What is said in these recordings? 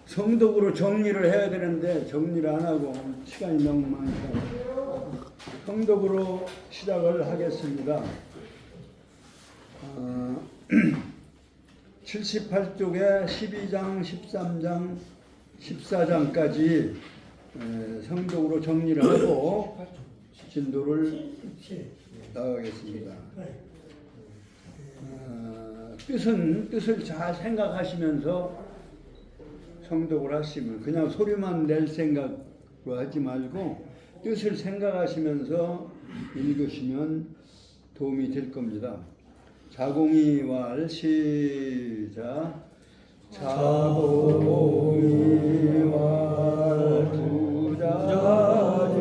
성덕으로 정리를 해야 되는데 정리를 안 하고 시간이 너무 많아서 성덕으로 시작을 하겠습니다. 78쪽에 12장, 13장, 14장까지 성덕으로 정리를 하고 진도를 나가겠습니다. 뜻을 잘 생각하시면서 성독을 하시면 그냥 소리만 낼 생각으로 하지 말고 뜻을 생각하시면서 읽으시면 도움이 될 겁니다. 자공이왈 시작. 자공이왈 부자지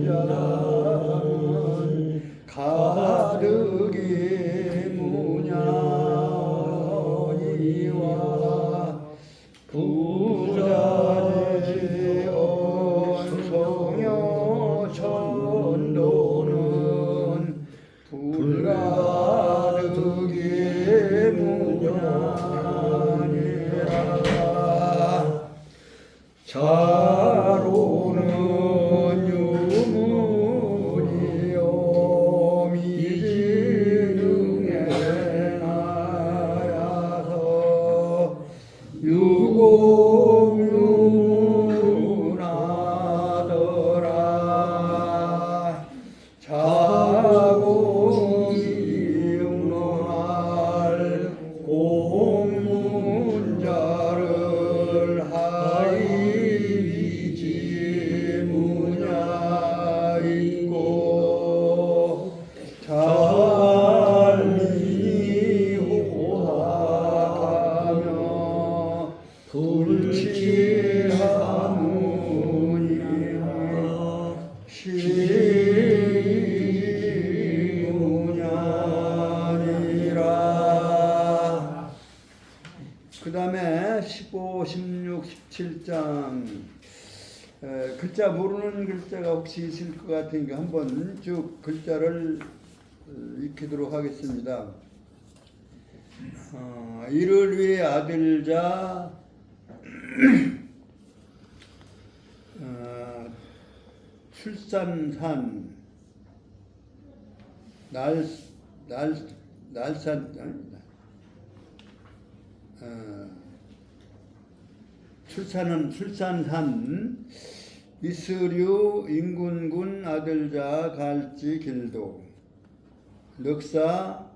문자는 가득이 무냐이와 부자지 언성여 천도는 불가득이 무냐니라. 자로는 유문이요 미지능에 나야서 유공유문하더라. 자공이응론할 공문자를 하이지 무냐있고 잘민이 호하가며 불치하무니하 시무냐니라. 그 다음에 15, 16, 17장 글자 모르는 글자가 혹시 있을 것 같으니까 한번 쭉 글자를 익히도록 하겠습니다. 이를 위해 아들자 출산산 날산 출산산 이스류 인군군 아들자 갈지 길도 넉사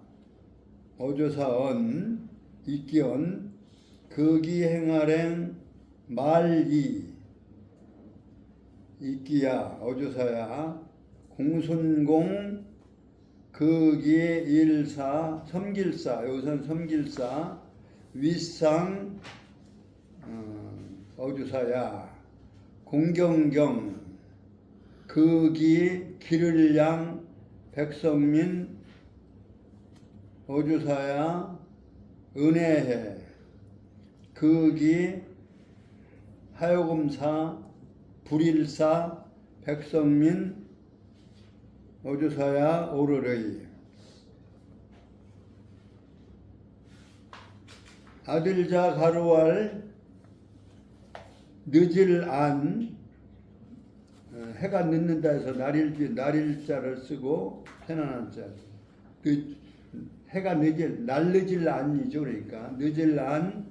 어조사언 이기언 거기 행아랭 말이 이기야 어조사야 공순공 거기 일사 섬길사 여기서는 섬길사 윗상 어조사야 공경경 거기 기를양 백성민 어조사야 은혜해 거기 하여금사 불일사 백성민 어조사야 오르르이. 아들자 가루알 늦을 안 해가 늦는다 해서 날일자를 쓰고 편안한 자 해가 늦을 안이죠. 그러니까 늦을 안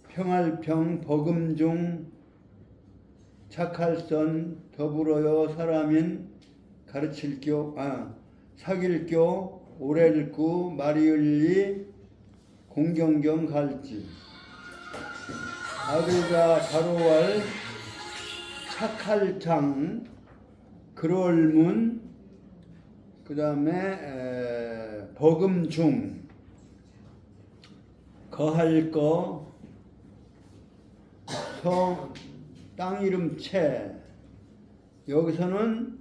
평할평 버금중 착할선 더불어요 사람인 가르칠교 사길교 오렐구 마리을리 공경경 갈지. 아들자 가로왈 착할창 그럴문 그 다음에 버금중 거할거 땅 이름 채 여기서는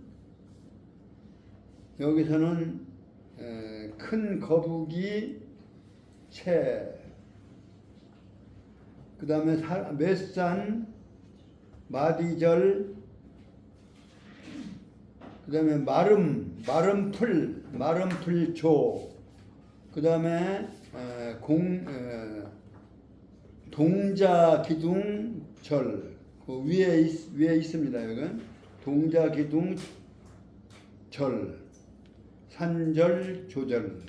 큰 거북이 채 그 다음에 맷산 마디절 그 다음에 마름풀조 그 다음에 동자기둥절 그 위에 있습니다. 이건 동자기둥절 산절조절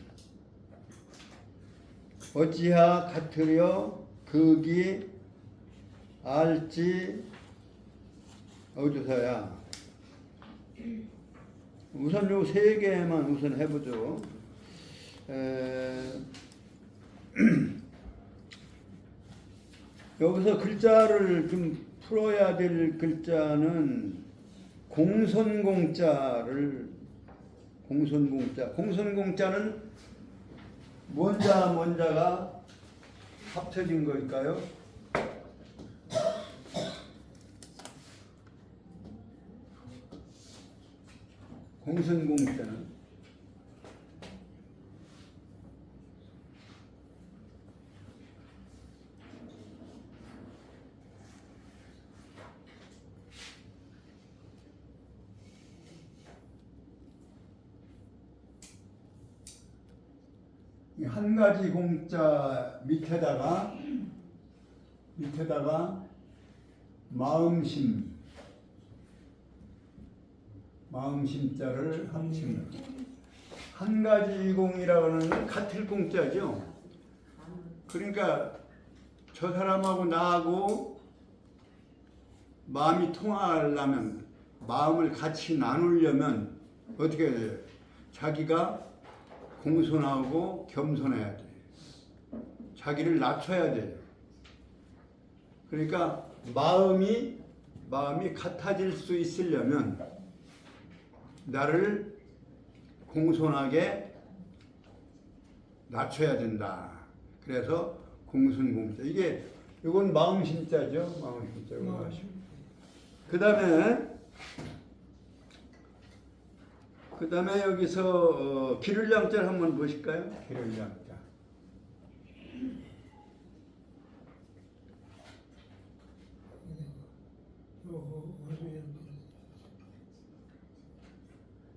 어찌하 같으려 극이 알지 어디서야. 우선 요 세 개만 우선 해보죠. 여기서 글자를 좀 풀어야 될 글자는 공손공자를 공손공자는 뭔자가 합쳐진 걸까요? 공손공자는 한 가지 공자 밑에다가 마음심자를 합친 한 가지 공이라고 하는 같을 공자죠. 그러니까 저 사람하고 나하고 마음이 통하려면 마음을 같이 나누려면 어떻게 해야 돼요? 자기가 공손하고 겸손해야 돼. 자기를 낮춰야 돼. 그러니까 마음이 같아질 수 있으려면 나를 공손하게 낮춰야 된다. 그래서 공손공자. 이건 마음심자죠. 마음심자고 하시고. 그 다음에 여기서 기를량자를 한번 보실까요? 기를량자.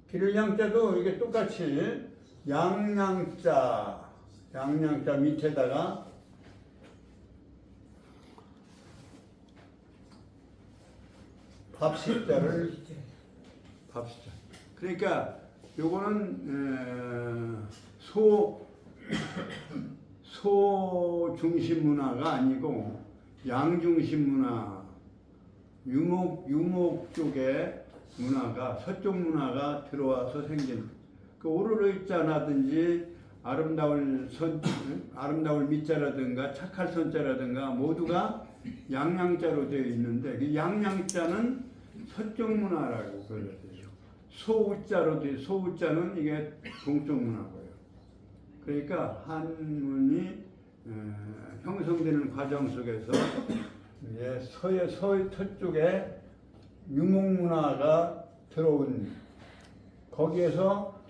기를량자도 이게 똑같이 양양자 밑에다가 밥식자를 밥식자. 그러니까 요거는 소 중심 문화가 아니고 양 중심 문화, 유목 쪽의 문화가 서쪽 문화가 들어와서 생긴 그 오르르자라든지 아름다울 밑자라든가 착할 선자라든가 모두가 양양자로 되어 있는데 그 양양자는 서쪽 문화라고 불러요. 소우자는 이게 동쪽 문화고요. 그러니까 한문이 형성되는 과정 속에서 서쪽에 유목 문화가 들어온 거기에서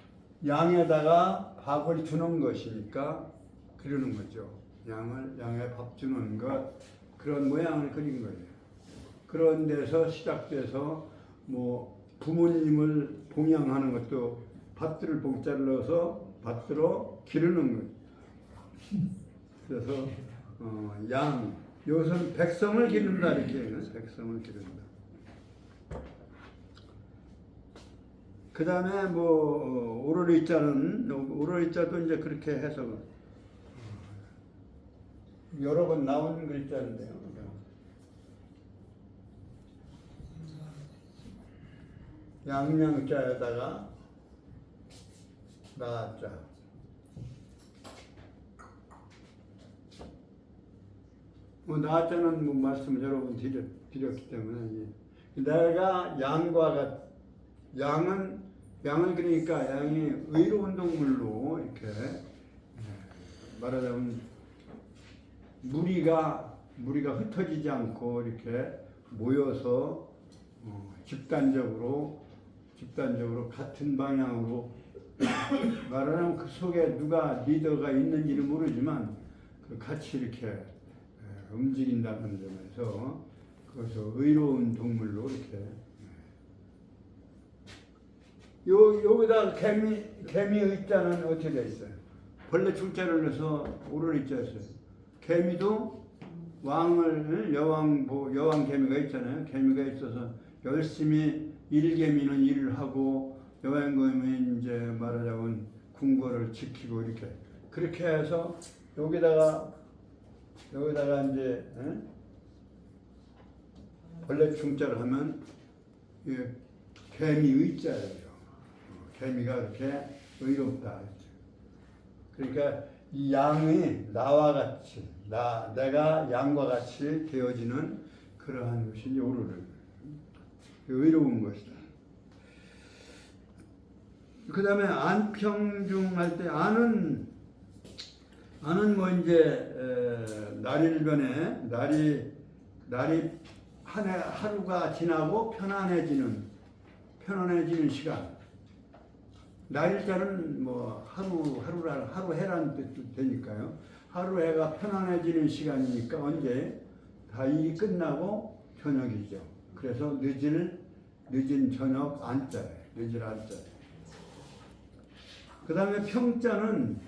양에다가 밥을 주는 것이니까 그러는 거죠. 양에 밥 주는 것 그런 모양을 그린 거예요. 그런 데서 시작돼서 부모님을 봉양하는 것도 밭들을 봉자를 넣어서 밭들어 기르는 거예요. 그래서 여기서는 백성을 기른다 이렇게 해요. 백성을 기른다. 그 다음에 오로리자도 이제 그렇게 해서 여러 번 나온 글자인데요. 양양자에다가 나자. 나자는 말씀을 여러 번 드렸기 때문에 내가 양을 그러니까 양이 의로운 동물로 이렇게 말하자면 무리가 흩어지지 않고 이렇게 모여서 집단적으로 같은 방향으로 말하자면 그 속에 누가 리더가 있는지는 모르지만 같이 이렇게 움직인다는 점에서 그래서 의로운 동물로 이렇게 여기다 개미 의자는 어떻게 돼 있어요? 벌레 출자를 해서 오를 의자였어요. 개미도 여왕 개미가 있잖아요. 개미가 있어서 열심히 일개미는 일을 하고 여왕 개미는 이제 말하자면 궁궐을 지키고 이렇게 그렇게 해서 여기다가 이제 원래 중자를 하면 개미 의자예요. 개미가 그렇게 의롭다. 그러니까 이 양이 나와 같이 내가 양과 같이 되어지는 그러한 것이 오르를 의로운 것이다. 그 다음에 안평중 할 때 안은 뭐 이제 날일변에 날이 하루가 지나고 편안해지는 시간. 날일자는 뭐 하루 해라는 뜻도 되니까요. 하루 해가 편안해지는 시간이니까 언제 다 일이 끝나고 저녁이죠. 그래서 늦은 저녁 안자예요. 늦은 안자예요. 그 다음에 평자는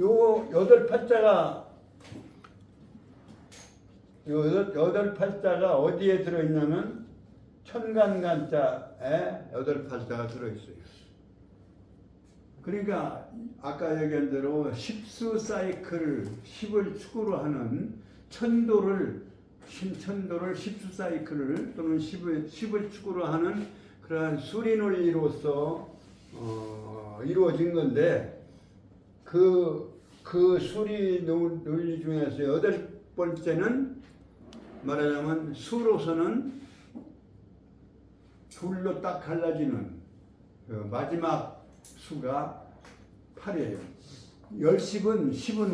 요 여덟 팔자가 어디에 들어있냐면 천간간자에 여덟 팔자가 들어있어요. 그러니까 아까 얘기한 대로 십수 사이클을 10을 축으로 하는 천도를 십수 사이클을 또는 10을 축으로 하는 그러한 수리 논리로서 이루어진 건데 그 수리 논리 중에서 여덟 번째는 말하자면 수로서는 둘로 딱 갈라지는 마지막 수가 8이에요. 10은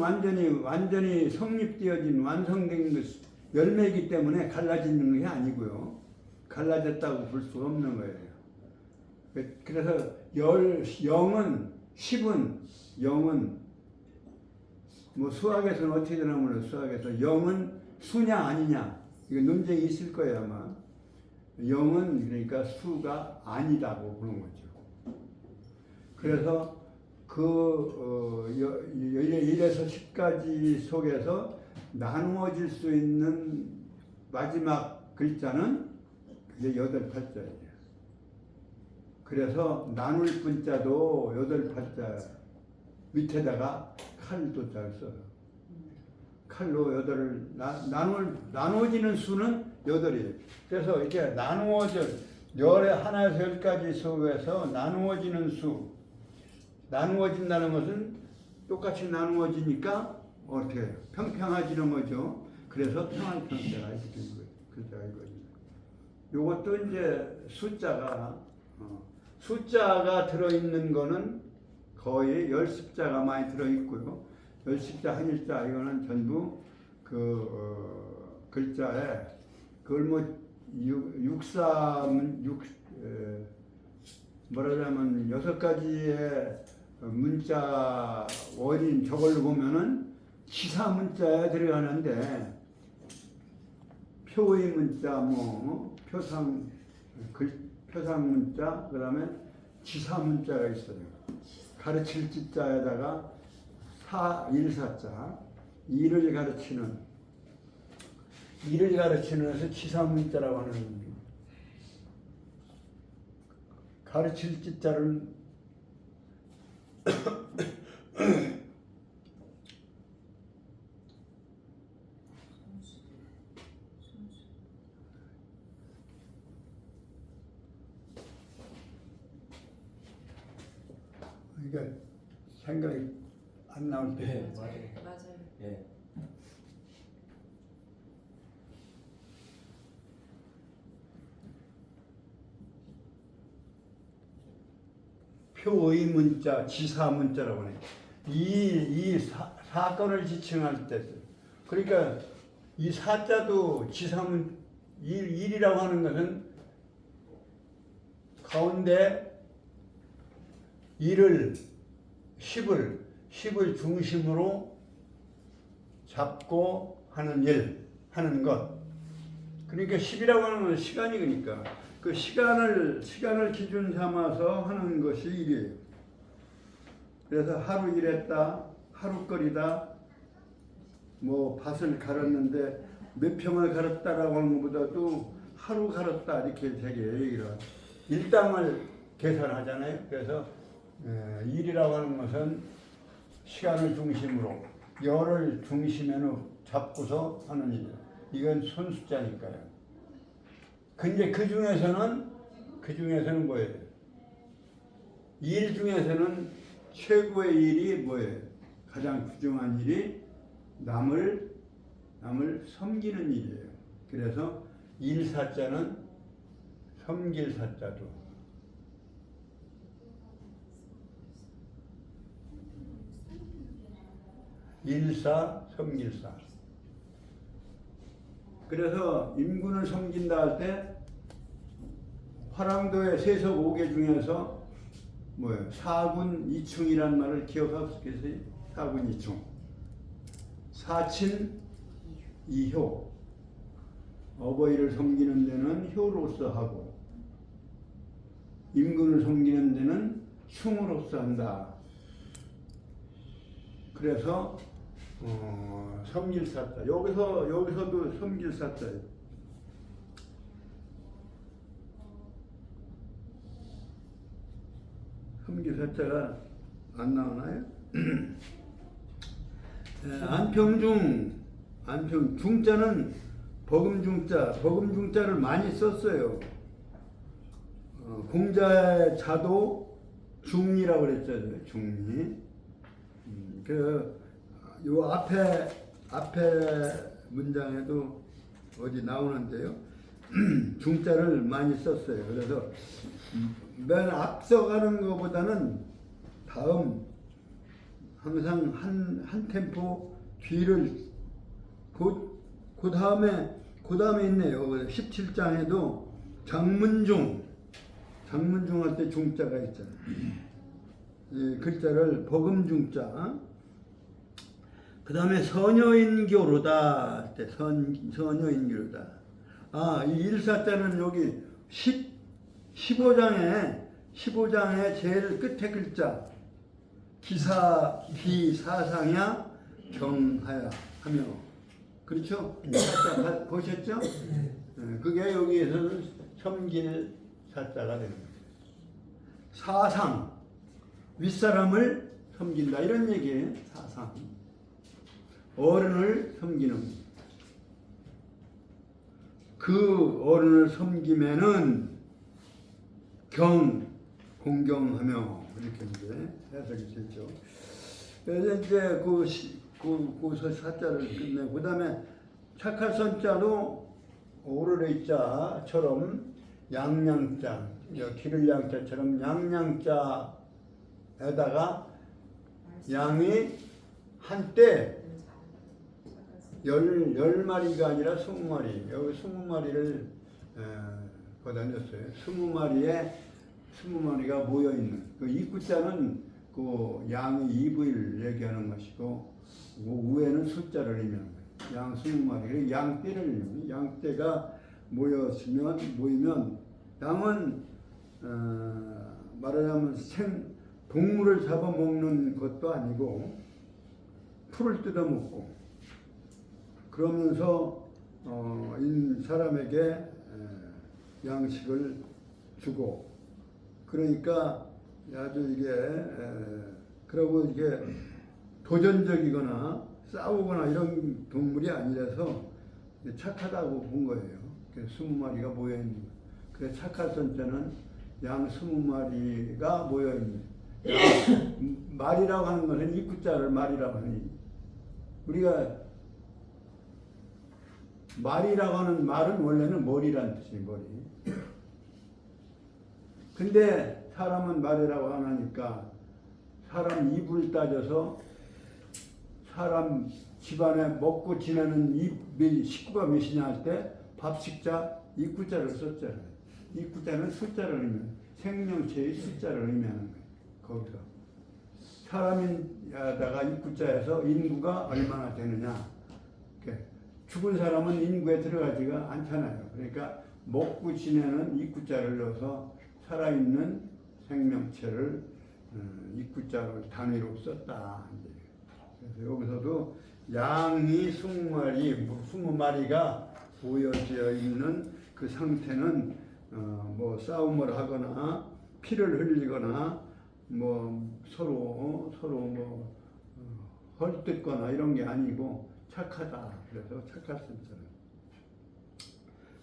완전히 성립되어진 완성된 것, 열매이기 때문에 갈라지는 게 아니고요. 갈라졌다고 볼 수 없는 거예요. 그래서 0은 뭐 수학에서는 어떻게 되나 몰라요. 수학에서 0은 수냐 아니냐 이거 논쟁이 있을 거예요 아마. 0은 그러니까 수가 아니다고 보는 거죠. 그래서 1에서 10까지 속에서 나누어질 수 있는 마지막 글자는 이제 여덟 팔자예요. 그래서 나눌 분자도 여덟 팔자 밑에다가 칼도 잘 써요. 칼로 여덟을 나누어지는 수는 여덟이에요. 그래서 이렇게 열의 하나에서 열까지 속에서 나누어지는 수, 나누어진다는 것은 똑같이 나누어지니까 어떻게 해요? 평평해지는 거죠. 그래서 평안평자가 글자가 이거죠. 요것도 이제 숫자가 들어있는 거는 거의 열십자가 많이 들어있고요. 열십자, 한일자 이거는 전부 글자에 그걸 뭐 뭐라자면 6가지의 문자 원인 저걸로 보면은 기사 문자에 들어가는데 표의 문자 뭐 표상 문자 그다음에 지사 문자가 있어요. 가르칠 지자에다가 일사자 일을 가르치는 것을 지사 문자라고 하는 가르칠 지자를 그러니까 생각이 안 나올 때. 네, 맞아요. 예. 표의 문자, 지사 문자라고 해요. 이 사건을 지칭할 때, 그러니까 이 사자도 지사문 일이라고 하는 것은 가운데 10을 중심으로 잡고 하는 일, 하는 것. 그러니까 10이라고 하는 건 시간이니까 그 시간을 기준 삼아서 하는 것이 일이에요. 그래서 하루 일했다, 하루 거리다, 뭐 밭을 갈았는데 몇 평을 갈았다라고 하는 것보다도 하루 갈았다 이렇게 되게 이런 일당을 계산하잖아요. 그래서 일이라고 하는 것은 시간을 중심으로 열을 중심에는 잡고서 하는 일이에요. 이건 손숫자니까요. 근데 그 중에서는 뭐예요? 일 중에서는 최고의 일이 뭐예요? 가장 귀중한 일이 남을 섬기는 일이에요. 그래서 일사자는 섬길 사자도. 일사 섬길사. 그래서 임군을 섬긴다 할 때 화랑도의 세석 5개 중에서 뭐예요? 사군 이충이란 말을 기억하고 계세요? 사군 이충. 사친 이효. 어버이를 섬기는 데는 효로서 하고 임금을 섬기는 데는 충으로서 한다. 그래서 섬길사자. 여기서도 섬길사자예요. 섬길사자가 안 나오나요? 안평 중자는 버금중자를 많이 썼어요. 공자의 자도 중리라고 그랬잖아요. 중리. 요 앞에 문장에도 어디 나오는데요. 중자를 많이 썼어요. 그래서 맨 앞서가는 것보다는 다음 항상 한 템포 뒤를 그 다음에 있네요. 17장에도 장문중 할 때 중자가 있잖아요. 이 글자를 버금중자. 그 다음에 서녀인교로다 할 때 서녀인교로다. 이 일사자는 여기 15장에 제일 끝에 글자 기사상야 경하야 하며, 그렇죠? 사자 보셨죠? 그게 여기에서는 섬길 사자가 됩니다. 사상 윗사람을 섬긴다 이런 얘기예요. 사상 어른을 섬기는, 그 어른을 섬기면은 공경하며 이렇게 이제 해석이 됐죠. 그래서 이제 그 사자를 끝내고, 그 다음에 착할 선자도 오르레자처럼 양양자, 기를 양자처럼 양양자에다가 양이 한때 10마리가 아니라 20마리, 여기 20마리를 거다녔어요. 20마리가 모여있는, 그 입구자는 그 양의 입을 얘기하는 것이고, 우에는 숫자를 의미하는 거예요. 양 20마리, 양떼를 의미해요. 양떼가 모이면 양은 말하자면 동물을 잡아먹는 것도 아니고 풀을 뜯어먹고, 그러면서 사람에게 양식을 주고, 그러니까 아주 이게 그러고 이게 도전적이거나 싸우거나 이런 동물이 아니라서 착하다고 본 거예요. 그래서 20마리가 모여있는 거예요. 그래서 착할 선자는 양 20마리가 모여있는 거예요. 말이라고 하는 것은 입구자를 말이라고 하니, 우리가 말이라고 하는 말은 원래는 머리라는 뜻이에요. 머리. 근데 사람은 말이라고 안 하니까 사람 입을 따져서 사람 집안에 먹고 지내는 식구가 몇이냐 할 때 밥식자 입구자를 썼잖아요. 입구자는 숫자를 의미해요. 생명체의 숫자를 의미하는 거예요. 거기서 사람에다가 입구자에서 인구가 얼마나 되느냐. 죽은 사람은 인구에 들어가지가 않잖아요. 그러니까 먹고 지내는 입구자를 넣어서 살아있는 생명체를 입구자를 단위로 썼다. 그래서 여기서도 양이 20마리가 모여져 있는 그 상태는 뭐 싸움을 하거나 피를 흘리거나 뭐 서로 뭐 헐뜯거나 이런 게 아니고 착하다. 그래서 착했습니다.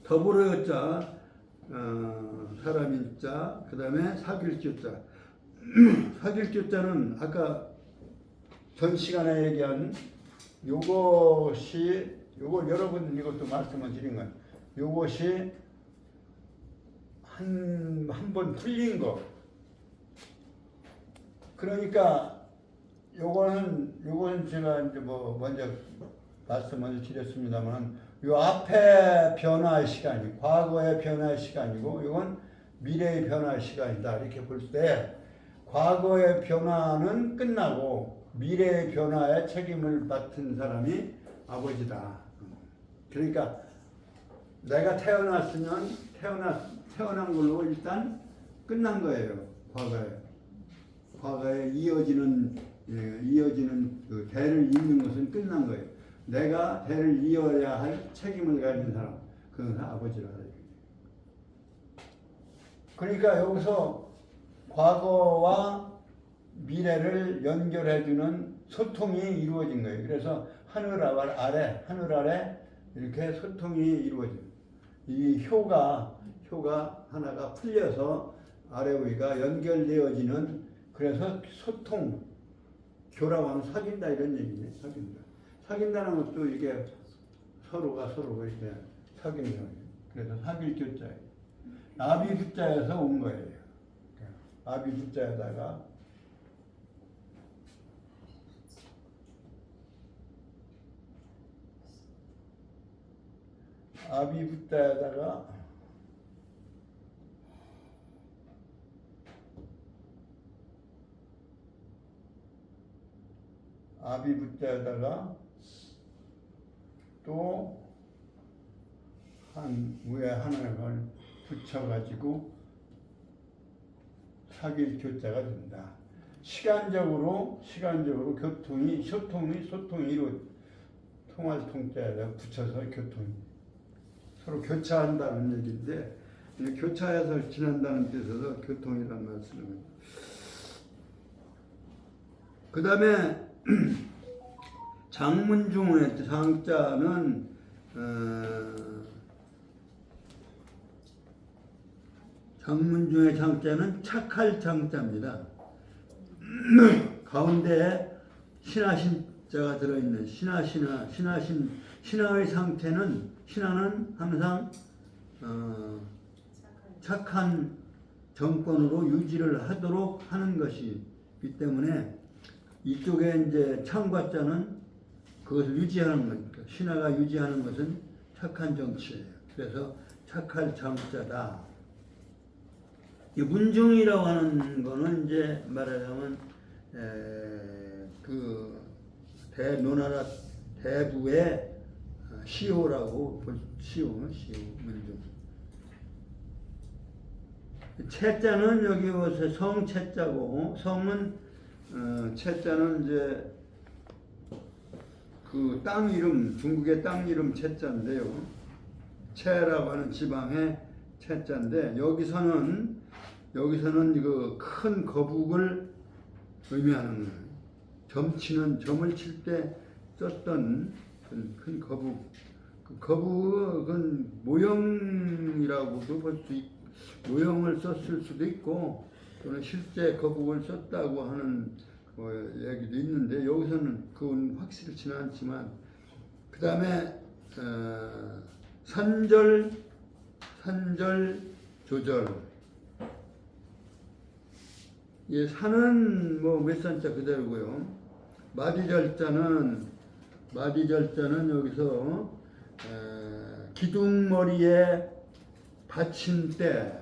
더불어 자 사람인 자, 그 다음에 사귈 교자. 사귈 교자는 아까 전 시간에 얘기한 요것이, 요걸 여러분 이것도 말씀을 드린 거예요. 요것이 한 번 풀린 거. 그러니까 요거는 제가 이제 뭐 먼저 말씀을 드렸습니다만, 요 앞에 변화의 시간이 과거의 변화의 시간이고, 이건 미래의 변화의 시간이다. 이렇게 볼 때 과거의 변화는 끝나고 미래의 변화에 책임을 맡은 사람이 아버지다. 그러니까 내가 태어났으면 태어난 걸로 일단 끝난 거예요. 과거에 이어지는 그 대를 잇는 것은 끝난 거예요. 내가 대를 이어야 할 책임을 가진 사람, 그건 아버지라 해요. 그러니까 여기서 과거와 미래를 연결해주는 소통이 이루어진 거예요. 그래서 하늘 아래 이렇게 소통이 이루어져요. 이 효가 하나가 풀려서 아래 위가 연결되어지는, 그래서 소통, 교라고 하면 사귄다 이런 얘기네. 사귄다는 것도 이게 서로가 이렇게 사귀는 거예요. 그래서 사귈 교자예요. 아비 부자에서 온 거예요. 아비 부자에다가 아비 부자에다가 또 한 위에 하나를 붙여가지고 사귈 교자가 된다. 시간적으로 소통이 이루어져. 통할 통자에다 붙여서 교통이 서로 교차한다는 얘기인데, 교차해서 지난다는 뜻에서 교통이라는 말씀입니다. 그 다음에 장문중의 장자는 장문중의 장자는 착할 장자입니다. 가운데에 신하신자가 들어있는 신하의 상태는, 신하는 항상 착한 정권으로 유지를 하도록 하는 것이기 때문에 이쪽에 이제 창과자는 그것을 유지하는 거니까, 신하가 유지하는 것은 착한 정치예요. 그래서 착할 장자다. 이 문중이라고 하는 거는 이제 말하자면 그 대노나라 대부의 시호라고 시호 문중. 채자는 여기 보세요. 성채자고, 성은 채자는 이제 그 땅 이름, 중국의 땅 이름 채자인데요. 채라고 하는 지방의 채자인데, 여기서는 그 큰 거북을 의미하는 거예요. 점을 칠 때 썼던 큰 거북. 그 거북은 모형이라고도 볼 수 있고, 모형을 썼을 수도 있고, 또는 실제 거북을 썼다고 하는 얘기도 있는데, 여기서는 그건 확실치는 않지만, 그 다음에 산절, 조절. 예, 산은 뭐 몇 산자 그대로고요. 마디절자는 여기서 기둥머리에 받침대,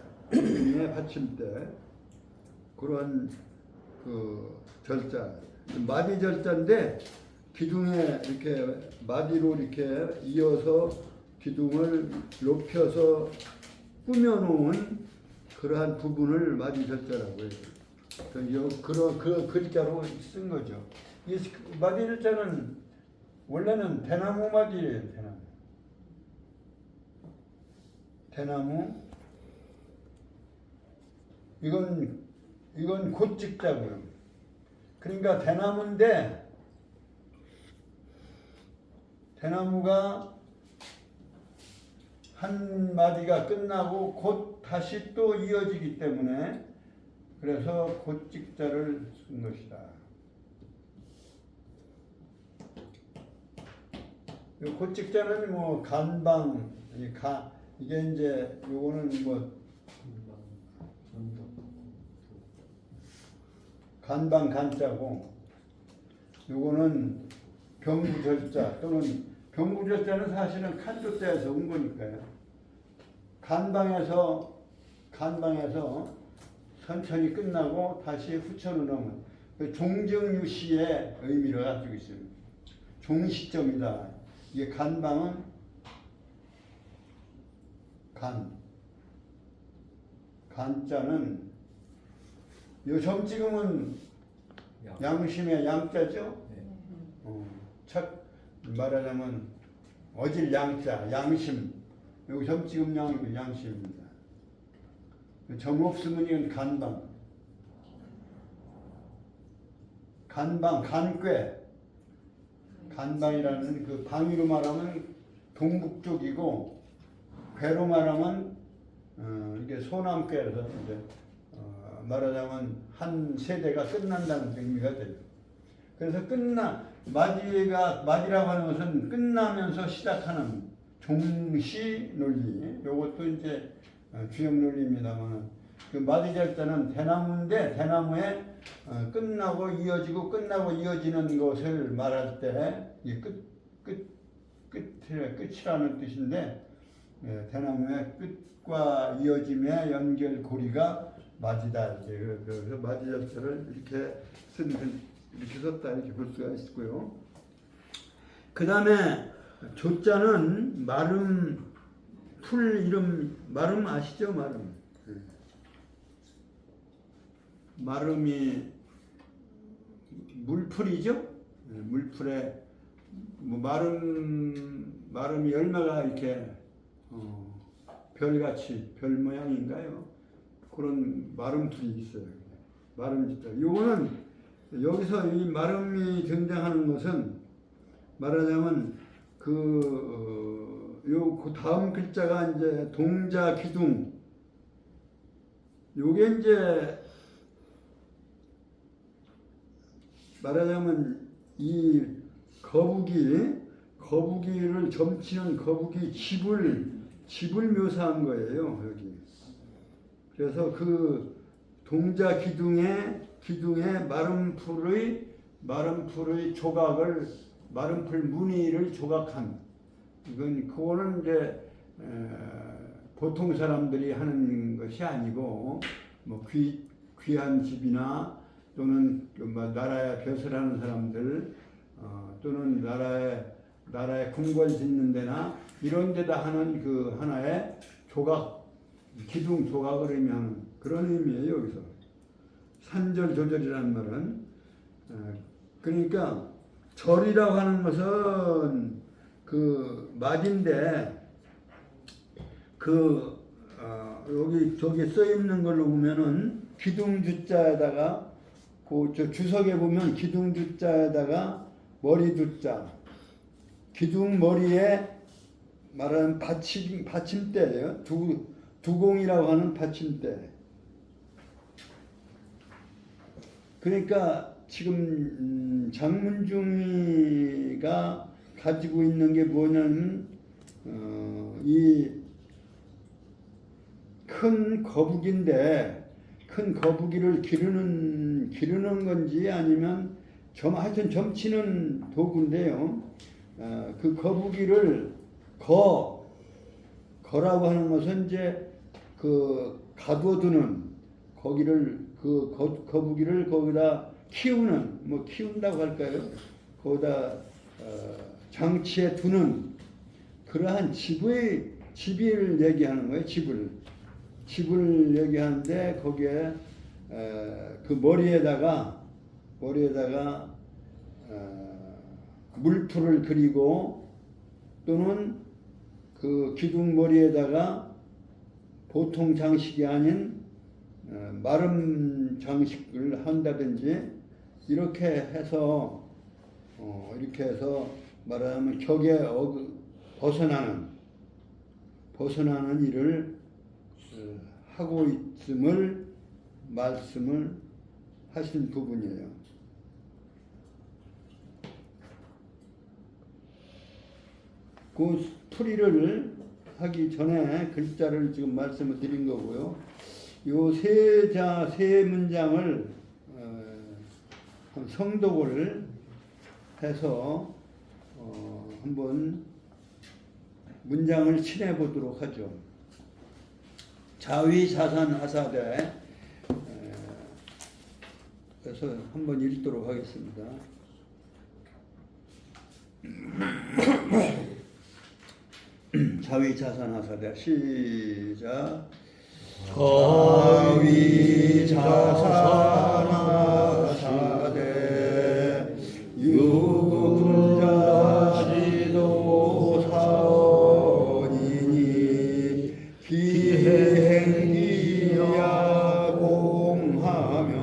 그런 그 절자, 마디절자인데, 기둥에 이렇게 마디로 이렇게 이어서 기둥을 높여서 꾸며놓은 그러한 부분을 마디절자라고 해요. 그 글자로 쓴 거죠. 이 마디절자는 원래는 대나무 마디예요. 대나무. 이건 곧직자고요. 그러니까 대나무인데 대나무가 한 마디가 끝나고 곧 다시 또 이어지기 때문에 그래서 곧직자를 쓴 것이다. 이 곧직자는 뭐 간방 이게 이제 요거는 뭐 간방 간자고 요거는 병구절자 또는 병구절자는 사실은 칸조자에서 온 거니까요. 간방에서 천천히 끝나고 다시 후천을 넣으면 종정유시의 의미를 가지고 있습니다. 종시점이다. 이게 간방은 간자는 요 점찍음은 양심의 양자죠. 첫 말하자면 어질 양자 양심. 여기 점찍음 양심입니다. 점 없으면 이건 간꽤. 간방이라는 그 방위로 말하면 동북쪽이고 궤로 말하면 이게 소남궤에서 이제 말하자면 한 세대가 끝난다는 의미가 돼요. 그래서 마디라고 하는 것은 끝나면서 시작하는 종시 논리. 요것도 이제 주역 논리입니다만 그 마디절자는 대나무인데 대나무에 끝나고 이어지는 것을 말할 때 이 끝이라는 뜻인데 대나무의 끝과 이어짐의 연결고리가 마디다. 그래서 마디절자를 이렇게 썼다 이렇게 볼 수가 있고요. 그 다음에 조자는 마름 풀 이름 마름 아시죠? 마름이 물풀이죠. 물풀에 뭐 마름이 열매가 이렇게 별같이 별 모양인가요? 그런 마름풀이 있어요. 마름짓다. 요거는 여기서 이 마름이 등장하는 것은 말하자면 그 다음 글자가 이제 동자 기둥. 요게 이제 말하자면 이 거북이를 점치는 거북이 집을 묘사한 거예요, 여기. 그래서 그 동자 기둥의 마름풀의 조각을 마름풀 무늬를 조각한 그거는 이제 보통 사람들이 하는 것이 아니고 뭐 귀한 집이나 또는 나라에 벼슬하는 사람들 또는 나라에 궁궐 짓는 데나 이런 데다 하는 그 하나의 기둥 조각을 의미하는 그런 의미예요. 여기서 산절조절이라는 말은 그러니까 절이라고 하는 것은 그 마디인데 여기 저기 써 있는 걸로 보면은 기둥주자에다가 저 주석에 보면 기둥주자에다가 머리두자 기둥 머리에 말하는 받침대예요. 두공이라고 하는 받침대. 그러니까 지금 장문중이가 가지고 있는 게 뭐냐면 이 큰 거북인데 큰 거북이를 기르는 건지 아니면 하여튼 점치는 도구인데요. 그 거북이를 거라고 하는 것은 이제 그 가둬두는 거북이를 거기다 키운다고 할까요? 거기다 장치에 두는 그러한 집을 얘기하는 거예요. 집을. 집을 얘기하는데 거기에 그 머리에다가 물풀을 그리고 또는 그 기둥 머리에다가 보통 장식이 아닌 마름 장식을 한다든지 이렇게 해서 말하자면 격에 벗어나는 일을 하고 있음을 말씀을 하신 부분이에요. 그 풀이를 하기 전에 글자를 지금 말씀을 드린 거고요. 요 세 문장을 성독을 해서 한번 문장을 칠해 보도록 하죠. 자위자산하사대 그래서 한번 읽도록 하겠습니다. 자위자산하사대 시작. 자위자산하사대 유군자지도 사원이니 비행기야 공하며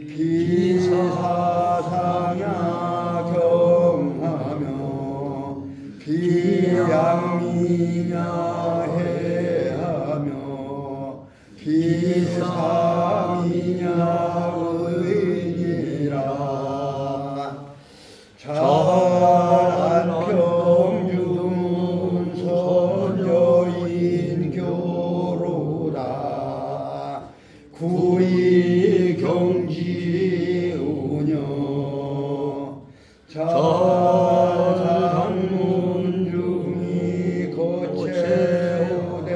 비사상야 경하며 비양미냐 해하며 비삼이냐 의니라 자란평균 선여인 교로다 구이 경지 운여 자산문중이 거체오되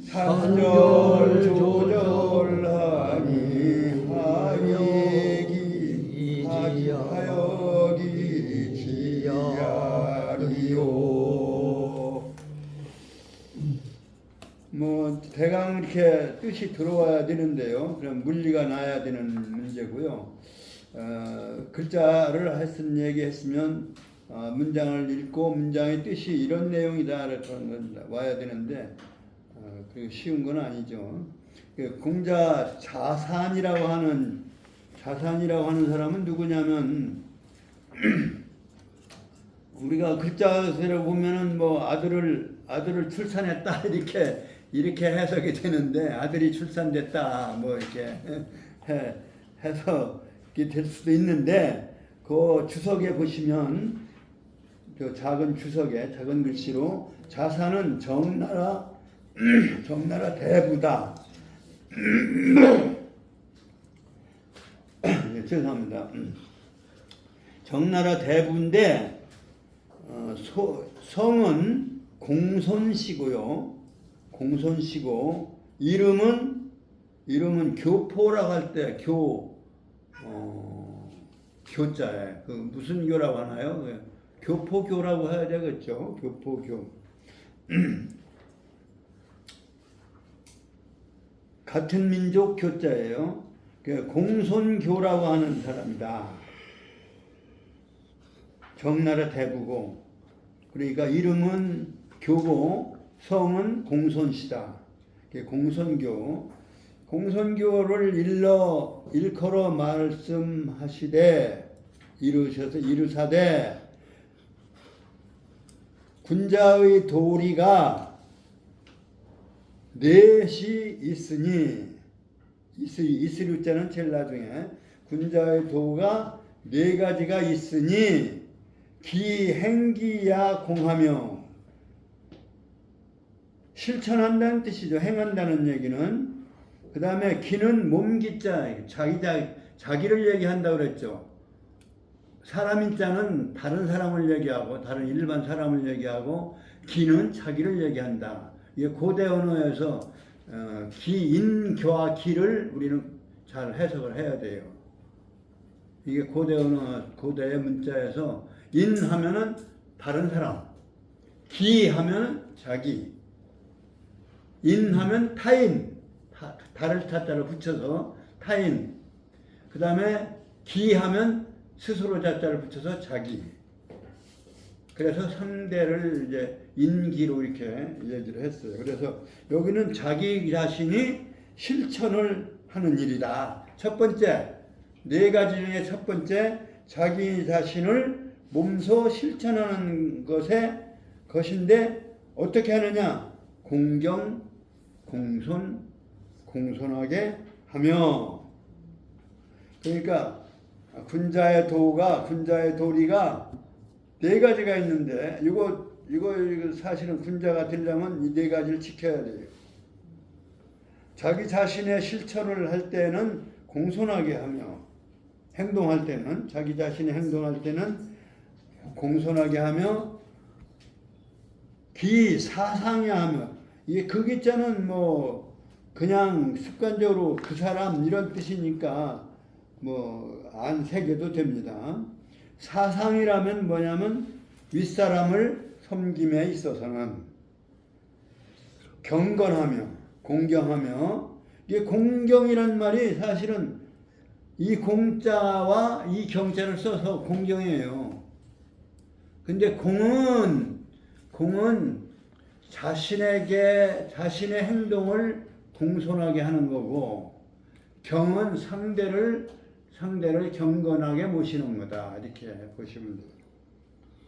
산절 조절하니 하여기 지야리요. 뭐 대강 이렇게 뜻이 들어와야 되는데요. 그럼 문리가 나야 되는 문제고요. 글자를 했은 얘기했으면 문장을 읽고 문장의 뜻이 이런 내용이다라는 건 와야 되는데 그게 쉬운 건 아니죠. 공자 자산이라고 하는 사람은 누구냐면 우리가 글자세를 보면은 뭐 아들을 출산했다 이렇게 해석이 되는데 아들이 출산됐다 뭐 이렇게 해서 될 수도 있는데 그 주석에 보시면 그 작은 주석에 작은 글씨로 자산은 정나라 대부다. 네, 죄송합니다. 정나라 대부인데 성은 공손씨고요. 공손씨고 이름은 교포라고 할 때 교자에 그 무슨 교라고 하나요? 교포교라고 해야 되겠죠. 교포교. 같은 민족 교자예요. 공손교라고 하는 사람이다. 정나라 대부고 그러니까 이름은 교고 성은 공손시다. 공손교를 일컬어 말씀하시되 이르사되 군자의 도리가 넷이 있으니 있을 자는 제일 나중에 군자의 도가 네 가지가 있으니 기행기야 공하며 실천한다는 뜻이죠. 행한다는 얘기는. 그 다음에 기는 몸기자 자기를 얘기한다고 그랬죠. 사람인 자는 다른 사람을 얘기하고 다른 일반 사람을 얘기하고 기는 자기를 얘기한다. 이게 고대 언어에서 인교와 기를 우리는 잘 해석을 해야 돼요. 이게 고대 언어, 고대의 문자에서 인 하면은 다른 사람, 기 하면은 자기. 인하면 타인, 다를 자자를 붙여서 타인. 그 다음에 기하면 스스로 자자를 붙여서 자기. 그래서 상대를 이제 인기로 이렇게 얘기를 했어요. 그래서 여기는 자기 자신이 실천을 하는 일이다. 첫 번째, 네 가지 중에 첫 번째, 자기 자신을 몸소 실천하는 것인데 어떻게 하느냐? 공경, 공손, 공손하게 하며. 그러니까 군자의 도리가 네 가지가 있는데 이거 사실은 군자가 되려면 이 네 가지를 지켜야 돼요. 자기 자신의 실천을 할 때는 공손하게 하며, 행동할 때는 자기 자신이 행동할 때는 공손하게 하며, 기사상에 하며, 이게 그 기자는 뭐 그냥 습관적으로 그 사람 이런 뜻이니까 뭐 안 새겨도 됩니다. 사상이라면 뭐냐면 윗사람을 섬김에 있어서는 경건하며, 공경하며. 이게 공경이란 말이 사실은 이 공자와 이 경자를 써서 공경이에요. 근데 공은 자신의 행동을 공손하게 하는 거고, 경은 상대를 경건하게 모시는 거다. 이렇게 보시면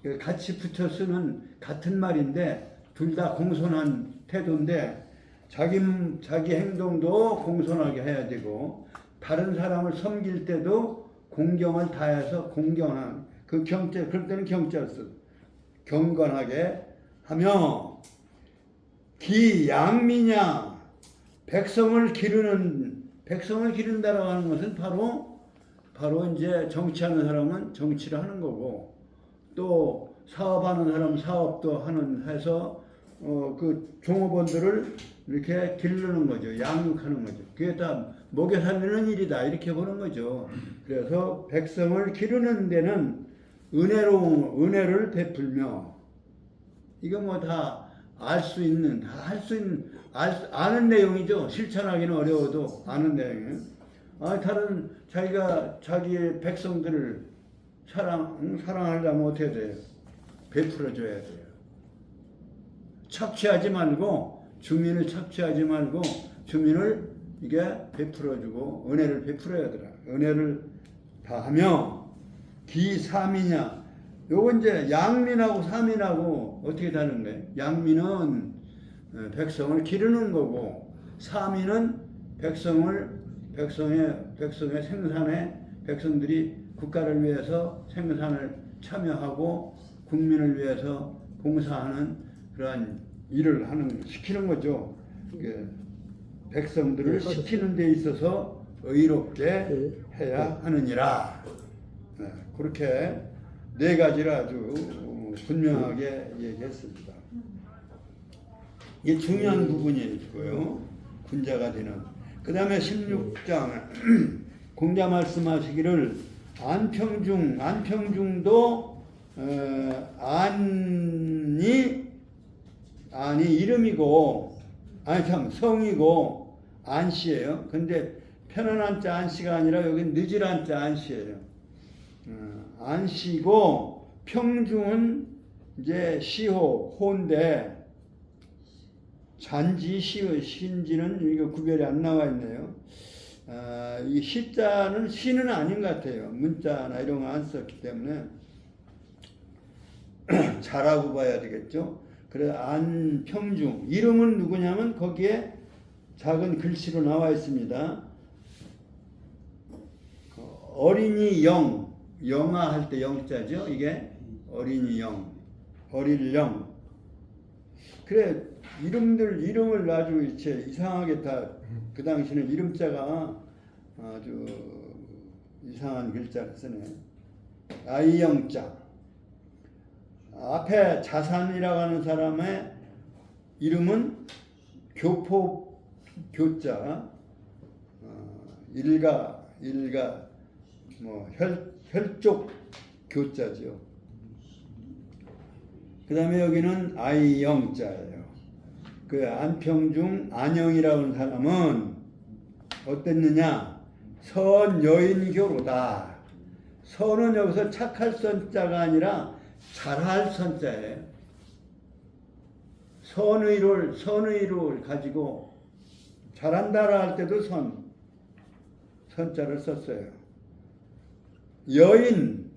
돼요. 같이 붙여 쓰는 같은 말인데 둘 다 공손한 태도인데 자기 행동도 공손하게 해야 되고 다른 사람을 섬길 때도 공경을 다해서 공경한 그 경자, 그럴 때는 경자를 써. 경건하게 하며 기양미냐, 백성을 기른다라고 하는 것은 바로 이제 정치하는 사람은 정치를 하는 거고, 또 사업하는 사람은 사업도 해서 그 종업원들을 이렇게 기르는 거죠. 양육하는 거죠. 그게 다 먹여 살리는 일이다. 이렇게 보는 거죠. 그래서 백성을 기르는 데는 은혜를 베풀며, 이거 뭐 다 알 수 있는, 아는 내용이죠. 실천하기는 어려워도 아는 내용이에요. 자기가 자기의 백성들을 사랑하려면 어떻게 돼요? 베풀어줘야 돼요. 착취하지 말고, 주민을 착취하지 말고, 주민을 이게 베풀어주고, 은혜를 베풀어야 되라. 은혜를 다하며, 기삼이냐. 요거 이제 양민하고 삼민하고 어떻게 다른 거예요? 양민은 백성을 기르는 거고, 삼민은 백성의 생산에 백성들이 국가를 위해서 생산을 참여하고 국민을 위해서 봉사하는 그러한 일을 시키는 거죠. 백성들을 시키는 데 있어서 의롭게 해야 하느니라. 그렇게 네 가지를 아주 분명하게 얘기했습니다. 이게 중요한 부분이고요. 군자가 되는. 그 다음에 16장 공자 말씀하시기를 안평중도 안이 이름이고 성이고 안씨예요. 근데 편안한 자 안씨가 아니라 여기 늦을 한자 안씨예요. 안씨고 평중은 이제 호인데 잔지 신지는 이거 구별이 안 나와 있네요. 이 시자는 시는 아닌 것 같아요. 문자나 이런 거 안 썼기 때문에 자라고 봐야 되겠죠. 그래서 안평중 이름은 누구냐면 거기에 작은 글씨로 나와 있습니다. 어린이 영아 할 때 영자죠. 이게 어린이 어릴 영. 그래 이름을 아주 이상하게 다 그 당시는 이름자가 아주 이상한 글자를 쓰네. 아이영자. 앞에 자산이라고 하는 사람의 이름은 교자. 일가 뭐 혈족 교자죠. 그 다음에 여기는 아이영자예요. 그 안평중 안영이라는 사람은 어땠느냐? 선여인교로다. 선은 여기서 착할 선자가 아니라 잘할 선자예요. 선의를 가지고 잘한다라 할 때도 선자를 썼어요. 여인,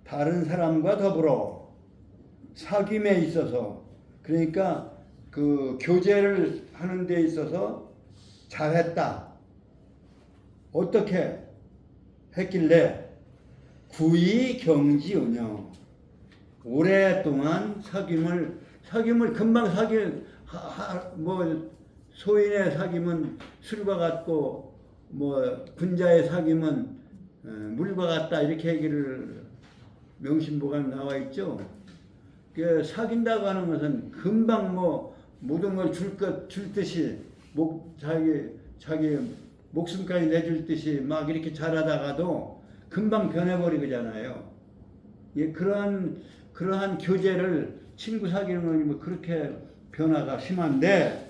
다른 사람과 더불어 사귐에 있어서, 그러니까 그 교제를 하는 데 있어서 잘했다. 어떻게 했길래 구이 경지은요. 오랫동안 사귐을 금방 뭐 소인의 사귐은 술과 같고 뭐 군자의 사귐은 물과 같다 이렇게 얘기를 명심보감에 나와 있죠. 그 사귄다고 하는 것은 금방 뭐 모든 걸 줄 듯이 자기 목숨까지 내줄 듯이 막 이렇게 잘하다가도 금방 변해버리잖아요. 예, 그러한 교제를 친구 사귀는 건 뭐 그렇게 변화가 심한데,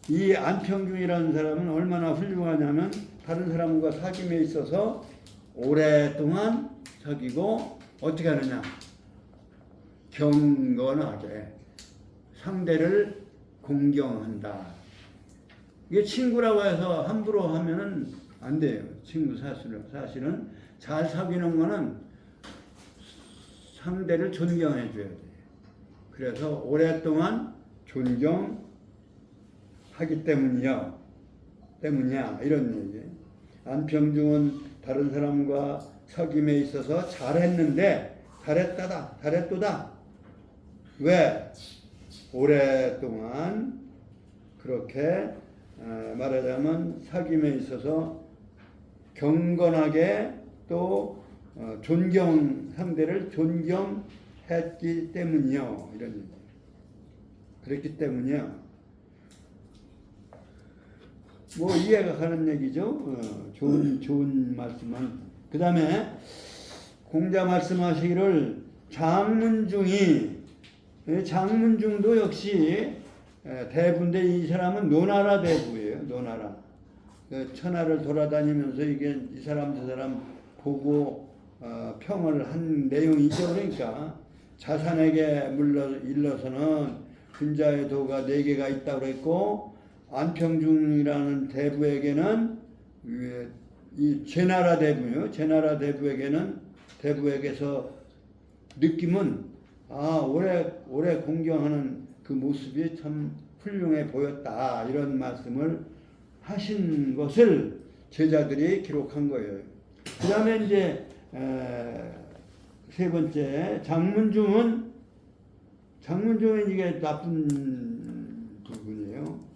이 안평중이라는 사람은 얼마나 훌륭하냐면 다른 사람과 사귐에 있어서 오랫동안 사귀고 어떻게 하느냐? 경건하게 상대를 공경한다. 이게 친구라고 해서 함부로 하면은 안 돼요. 친구 사실은 잘 사귀는 거는 상대를 존경해 줘야 돼요. 그래서 오랫동안 존경하기 때문이야 이런 얘기. 안평중은 다른 사람과 사귐에 있어서 잘했는데 잘했도다. 왜? 오랫동안 그렇게 말하자면 사귐에 있어서 경건하게 또 상대를 존경했기 때문이요. 이런 얘기. 그랬기 때문이요. 뭐 이해가 가는 얘기죠. 좋은 말씀은. 그 다음에 공자 말씀하시기를 장문중도 역시 대부인데 이 사람은 노나라 대부예요. 노나라. 천하를 돌아다니면서 이게 이 사람 저 사람 보고 평을 한 내용이죠. 그러니까 자산에게 일러서는 군자의 도가 4개가 있다고 그랬고, 안평중이라는 대부에게는 이 제나라 대부요. 제나라 대부에게서 느낌은 오래 공경하는 그 모습이 참 훌륭해 보였다. 이런 말씀을 하신 것을 제자들이 기록한 거예요. 그 다음에 이제 세 번째 장문중은 이게 나쁜 부분이에요.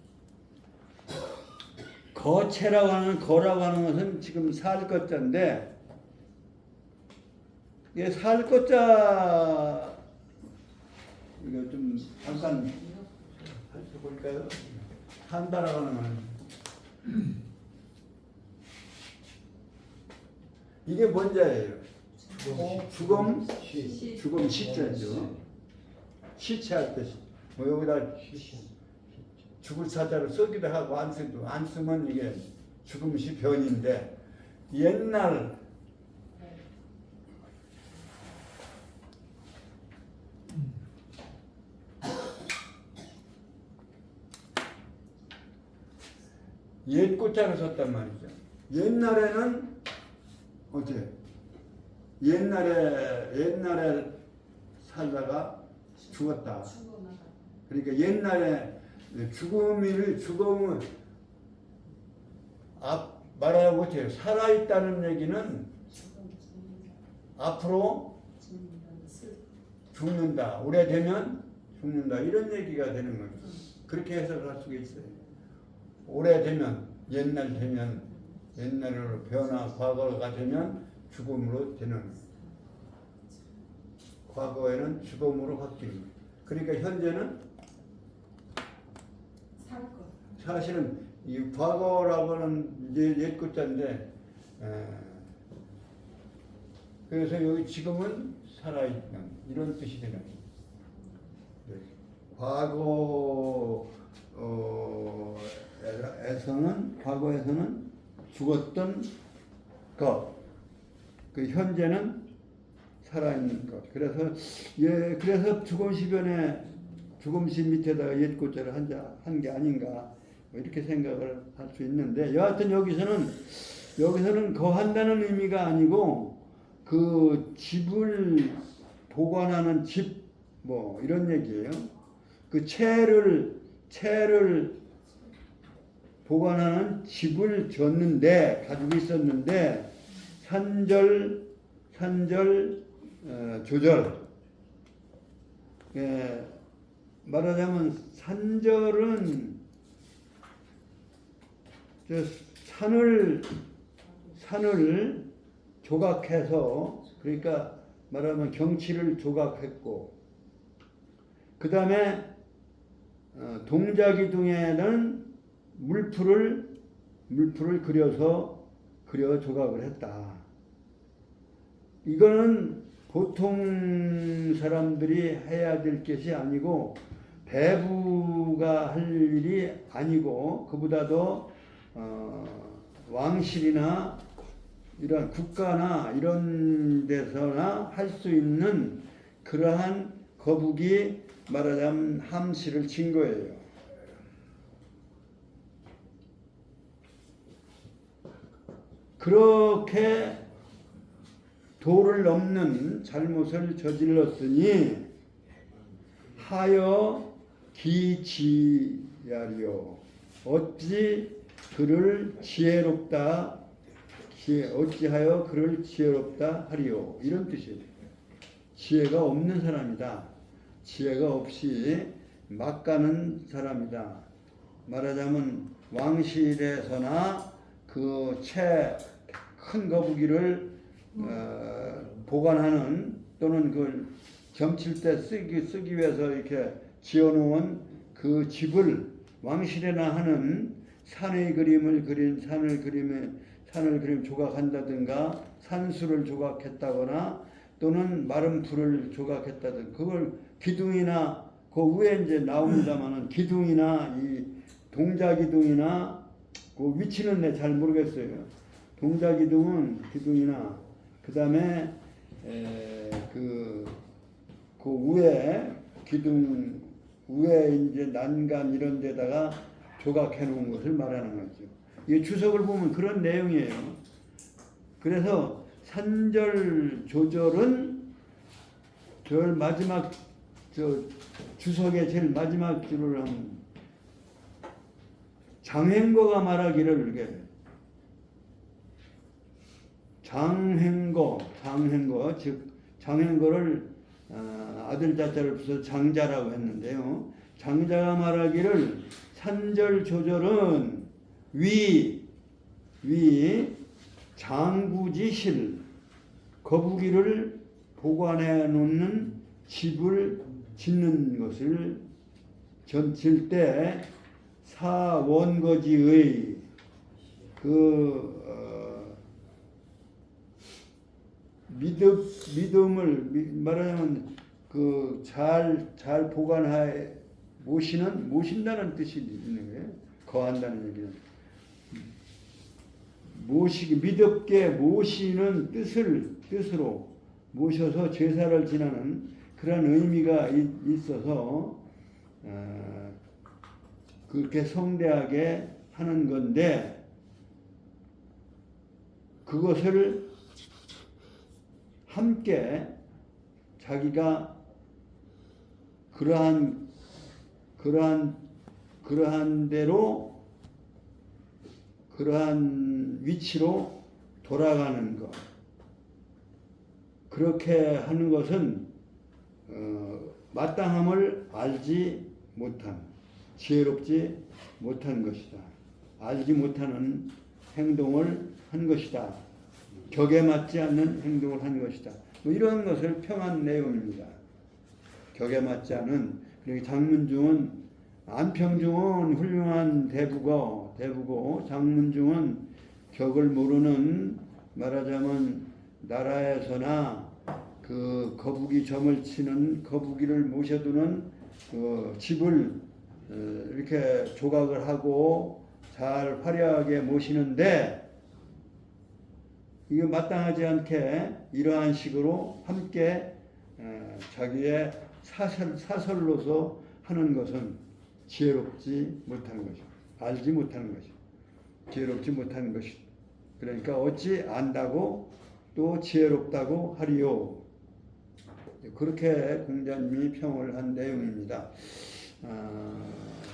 거라고 하는 것은 지금 살 것자인데, 이게 살 것자 이거 좀 잠깐 살펴볼까요? 산다라고 하는 건 이게 뭔자예요? 죽음 시자죠. 시체할 때 뭐 여기다 죽을 사자로 쓰기도 하고 안 쓰면 이게 죽음시 변인데, 옛날 옛꽃자를 썼단 말이죠. 옛날에는 어때? 옛날에 살다가 죽었다. 그러니까 옛날에 죽음은 말하지 못해요. 살아있다는 얘기는 앞으로 죽는다. 오래되면 죽는다. 이런 얘기가 되는 거죠. 그렇게 해석할 수가 있어요. 오래되면, 옛날으로 과거가 되면 죽음으로 되는, 과거에는 죽음으로 바뀌는. 그러니까 현재는 사실은 이 과거라고는 옛글자인데, 그래서 여기 지금은 살아있는 이런 뜻이 되는 거예요. 과거 에서는 과거에서는 죽었던 것, 그 현재는 살아있는 것. 그래서 죽음시 밑에다가 옛꽃자를 한 게 아닌가 뭐 이렇게 생각을 할 수 있는데, 여하튼 여기서는 거한다는 의미가 아니고 그 집을 보관하는 집 뭐 이런 얘기예요. 그 채를 보관하는 집을 가지고 있었는데 산절 조절. 말하자면 산절은 산을 조각해서, 그러니까 말하면 경치를 조각했고, 그 다음에 동자기둥에는 물풀을 그려 조각을 했다. 이거는 보통 사람들이 해야 될 것이 아니고 배부가 할 일이 아니고, 그보다도 왕실이나 이런 국가나 이런 데서나 할 수 있는 그러한 거북이, 말하자면 함시를 친 거예요. 그렇게 도를 넘는 잘못을 저질렀으니 하여 기지야리요. 어찌하여 그를 지혜롭다 하리요. 이런 뜻이에요. 지혜가 없는 사람이다. 지혜가 없이 막 가는 사람이다. 말하자면 왕실에서나 그 큰 거북이를 보관하는, 또는 그걸 점칠 때 쓰기 위해서 이렇게 지어놓은 그 집을, 왕실에나 하는 산의 그림을 그린 산을 그림 조각한다든가, 산수를 조각했다거나, 또는 마른 풀을 조각했다든가, 그걸 기둥이나 그 위에 이제 나옵니다만은 기둥이나 이 동자기둥이나 그 위치는 내 잘 모르겠어요. 동자기둥은 기둥이나, 그 다음에 그 위에 기둥 위에 이제 난간 이런 데다가 조각해 놓은 것을 말하는 거죠. 이 주석을 보면 그런 내용이에요. 그래서 산절 조절은 마지막 주석의 제일 마지막 줄을 하면 장행거가 말하기를, 이렇게 장행거, 즉 장행거를 아들 자자를 붙여서 장자라고 했는데요. 장자가 말하기를 산절 조절은 위 장구지실, 거북이를 보관해 놓는 집을 짓는 것을 전칠 때 사원거지의 믿음을 말하자면 그 잘 보관해 모신다는 뜻이 있는 거예요. 거한다는 얘기는 믿음께 모시는 뜻으로 모셔서 제사를 지내는 그런 의미가 있어서 그렇게 성대하게 하는 건데, 그것을 함께 자기가 그러한 대로 그러한 위치로 돌아가는 것, 그렇게 하는 것은 마땅함을 알지 못한, 지혜롭지 못한 것이다. 알지 못하는 행동을 한 것이다. 격에 맞지 않는 행동을 한 것이다. 뭐 이런 것을 평한 내용입니다. 격에 맞지 않은, 그리고 안평중은 훌륭한 대부고 장문중은 격을 모르는, 말하자면 나라에서나 그 거북이 점을 치는, 거북이를 모셔두는 그 집을 이렇게 조각을 하고 잘 화려하게 모시는데 이거 마땅하지 않게 이러한 식으로 함께 자기의 사설로서 하는 것은 지혜롭지 못한 것이고 알지 못하는 것이고 지혜롭지 못하는 것이고 그러니까 어찌 안다고 또 지혜롭다고 하리요. 그렇게 공자님이 평을 한 내용입니다.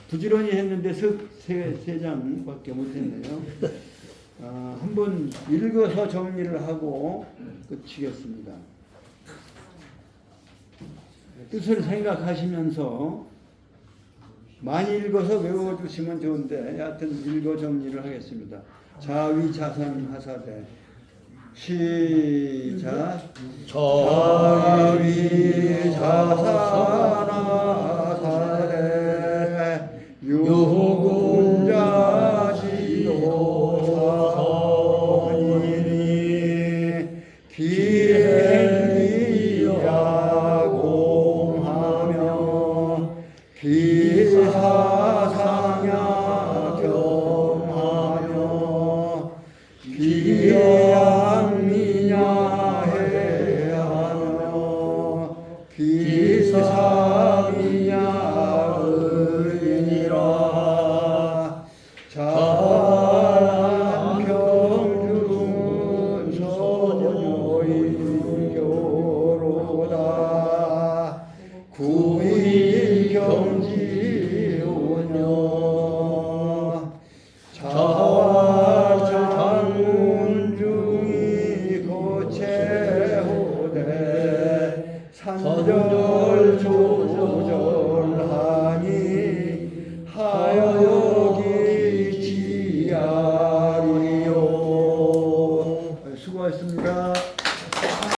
부지런히 했는데 세 장밖에 못했네요. 한번 읽어서 정리를 하고 끝이겠습니다. 뜻을 생각하시면서 많이 읽어서 외워주시면 좋은데 여하튼 읽어 정리를 하겠습니다. 자위자선하사대 시작. 자위자선하사대 유군자지도사선이니 기행이야공하며 기사상야 겸하며 기양미냐 해하며 기사미냐 의니라. 자한평준 소녀인교로다 구의경지오녀 자활장운중이 고체호대 산절조절하니 하여기 지야리요. 수고하셨습니다.